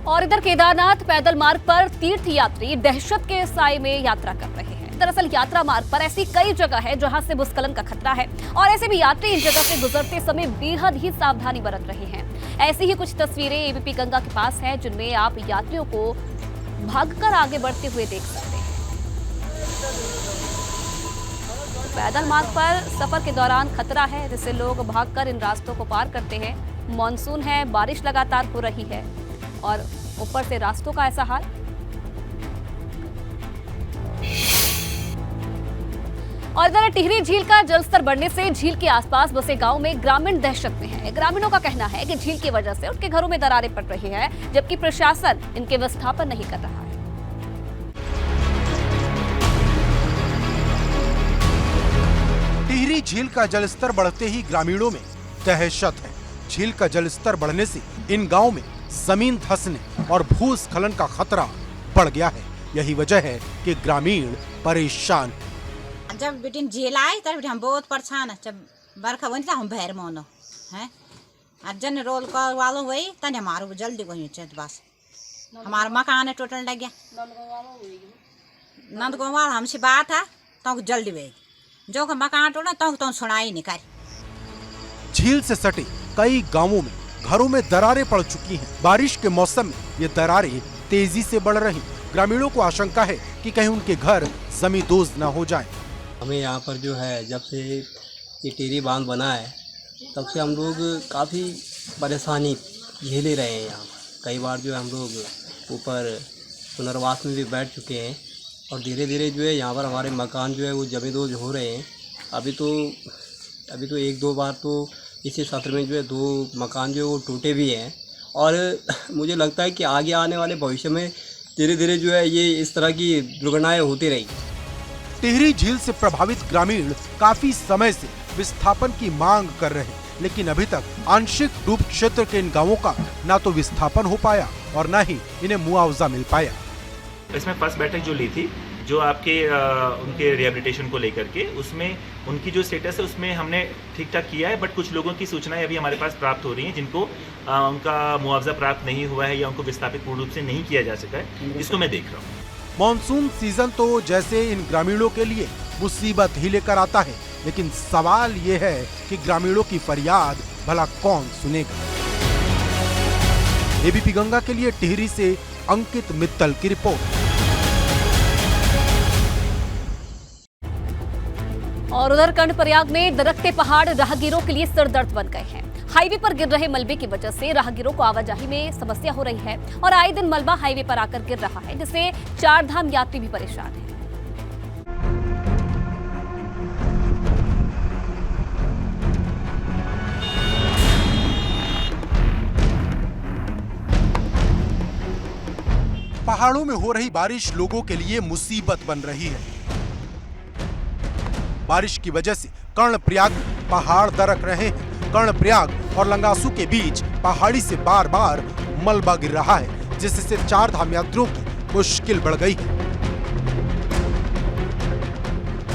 और इधर केदारनाथ पैदल मार्ग पर तीर्थ यात्री दहशत के साए में यात्रा कर रहे हैं। दरअसल यात्रा मार्ग पर ऐसी कई जगह है जहां से भूस्खलन का खतरा है और ऐसे भी यात्री इन जगह से गुजरते समय बेहद ही सावधानी बरत रहे हैं। ऐसी ही कुछ तस्वीरें एबीपी गंगा के पास है जिनमें आप यात्रियों को भागकर आगे बढ़ते हुए देख सकते हैं। पैदल मार्ग पर सफर के दौरान खतरा है, जिससे लोग भागकर इन रास्तों को पार करते हैं। मॉनसून है, बारिश लगातार हो रही है और ऊपर से रास्तों का ऐसा हाल। और इधर टिहरी झील का जलस्तर बढ़ने से झील के आसपास बसे गांव में ग्रामीण दहशत में हैं। ग्रामीणों का कहना है कि झील की वजह से उनके घरों में दरारें पड़ रही है, जबकि प्रशासन इनके विस्थापन नहीं कर रहा है। टिहरी झील का जलस्तर बढ़ते ही ग्रामीणों में दहशत है। झील का जलस्तर बढ़ने से इन गांवों में जमीन धंसने और भूस्खलन का खतरा बढ़ गया है। यही वजह है कि ग्रामीण परेशान। जब बेटिन झील आए तब हम बहुत परेशान है। जब बरखा बनी हम भैर मोनो है जन रोल का वालों वही तन हमारे जल्दी वही बस हमारा मकान है टोटल लग गया। नंद गोवाल हमसे बात है तो जल्दी वही जो का मकान टोटा तो सुनाई नहीं कर। झील से सटे कई गांवों में घरों में दरारें पड़ चुकी हैं। बारिश के मौसम में ये दरारें तेजी से बढ़ रही। ग्रामीणों को आशंका है कि कहीं उनके घर जमींदोज न हो जाएं। हमें यहाँ पर जो है जब से ये टिहरी बांध बना है तब से हम लोग काफ़ी परेशानी झेले रहे हैं। यहाँ पर कई बार जो है हम लोग ऊपर पुनर्वास में भी बैठ चुके हैं और धीरे धीरे जो है यहाँ पर हमारे मकान जो है वो जमींदोज हो रहे हैं। अभी तो एक दो बार तो इसी सत्र में जो है 2 मकान जो है वो टूटे भी हैं और मुझे लगता है कि आगे आने वाले भविष्य में धीरे धीरे जो है ये इस तरह की दुर्घटनाएं होती रहेंगी। टिहरी झील से प्रभावित ग्रामीण काफी समय से विस्थापन की मांग कर रहे हैं, लेकिन अभी तक आंशिक डूब क्षेत्र के इन गांवों का न तो विस्थापन हो पाया और न ही इन्हें मुआवजा मिल पाया। इसमें फर्स्ट बैठक जो ली थी जो आपके उनके रिहेबिलिटेशन को लेकर के, उसमें उनकी जो स्टेटस है उसमें हमने ठीक ठाक किया है, बट कुछ लोगों की सूचनाएं अभी हमारे पास प्राप्त हो रही हैं जिनको उनका मुआवजा प्राप्त नहीं हुआ है या उनको विस्थापित पूर्ण रूप से नहीं किया जा सका है, जिसको मैं देख रहा हूँ। मॉनसून सीजन तो जैसे इन ग्रामीणों के लिए मुसीबत ही लेकर आता है, लेकिन सवाल ये है कि ग्रामीणों की फरियाद भला कौन सुनेगा। एबीपी गंगा के लिए टिहरी से अंकित मित्तल की रिपोर्ट। और उधर कर्णप्रयाग में दरकते पहाड़ राहगीरों के लिए सिरदर्द बन गए हैं। हाईवे पर गिर रहे मलबे की वजह से राहगीरों को आवाजाही में समस्या हो रही है और आए दिन मलबा हाईवे पर आकर गिर रहा है, जिससे 4 धाम यात्री भी परेशान हैं। पहाड़ों में हो रही बारिश लोगों के लिए मुसीबत बन रही है। बारिश की वजह से कर्णप्रयाग में पहाड़ दरक रहे हैं। कर्णप्रयाग और लंगासू के बीच पहाड़ी से बार बार मलबा गिर रहा है, जिससे 4 धाम यात्रियों की मुश्किल बढ़ गई है।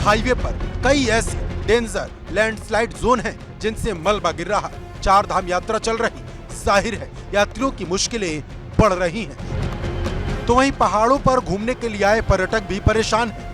हाईवे पर कई ऐसे डेंजर लैंडस्लाइड जोन हैं जिनसे मलबा गिर रहा। 4 धाम यात्रा चल रही, जाहिर है यात्रियों की मुश्किलें बढ़ रही हैं। तो वहीं पहाड़ों पर घूमने के लिए आए पर्यटक भी परेशान हैं।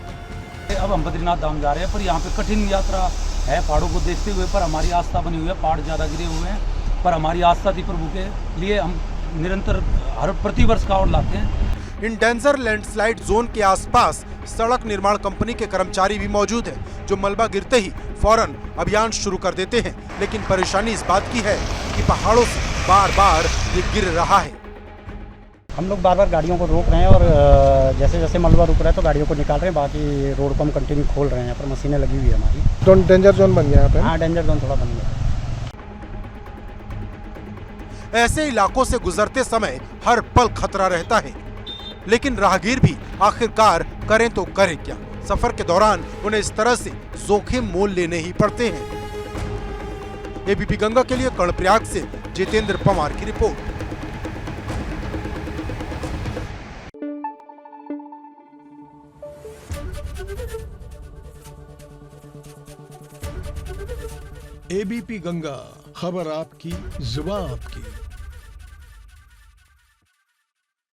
अब हम बद्रीनाथ धाम जा रहे हैं, पर यहाँ पे कठिन यात्रा है पहाड़ों को देखते हुए, पर हमारी आस्था बनी हुई है। पहाड़ ज़्यादा गिरे हुए हैं, पर हमारी आस्था थी प्रभु के लिए, हम निरंतर हर प्रतिवर्ष कांवड़ लाते हैं। इन डेंजर लैंडस्लाइड जोन के आसपास सड़क निर्माण कंपनी के कर्मचारी भी मौजूद हैं, जो मलबा गिरते ही फौरन अभियान शुरू कर देते हैं। लेकिन परेशानी इस बात की है कि पहाड़ों से बार बार ये गिर रहा है। हम लोग बार बार गाड़ियों को रोक रहे हैं और जैसे जैसे मलबा रुक रहा है तो गाड़ियों को निकाल रहे हैं। बाकी रोड को हम कंटिन्यू खोल रहे हैं। यहाँ पर मशीनें लगी हुई है हमारी। तो डेंजर जोन बन गया यहाँ पे? हाँ, डेंजर जोन थोड़ा बन गया। ऐसे इलाकों से गुजरते समय हर पल खतरा रहता है, लेकिन राहगीर भी आखिरकार करें तो करें क्या। सफर के दौरान उन्हें इस तरह से जोखिम मोल लेने ही पड़ते हैं। एबीपी गंगा के लिए कर्णप्रयाग से जितेंद्र पवार की रिपोर्ट। एबीपी गंगा, खबर आपकी, जुबान आपकी।